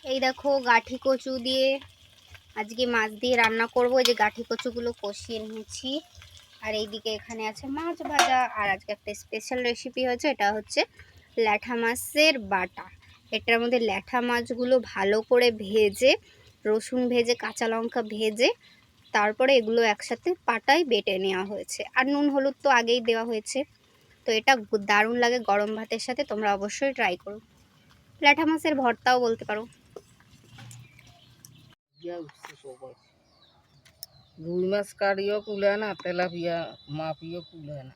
এই দেখো গাঠি কচু দিয়ে আজকে মাছ দিয়ে রান্না করব। এই যে গাঠি কচুগুলো কষিয়ে নিয়েছি, আর এইদিকে এখানে আছে মাছ ভাজা। আর আজকে একটা স্পেশাল রেসিপি হয়েছে, এটা হচ্ছে ল্যাঠা মাছের বাটা। এটার মধ্যে ল্যাঠা মাছগুলো ভালো করে ভেজে, রসুন ভেজে, কাঁচা লঙ্কা ভেজে, তারপরে এগুলো একসাথে পাটায় বেটে নেওয়া হয়েছে। আর নুন হলুদ তো আগেই দেওয়া হয়েছে। তো এটা দারুণ লাগে গরম ভাতের সাথে, তোমরা অবশ্যই ট্রাই করো। ল্যাঠা মাছের ভর্তাও বলতে পারো। রুই মাছ কারিও কুলে না, তেলাপিয়া মাপিও কুলে না।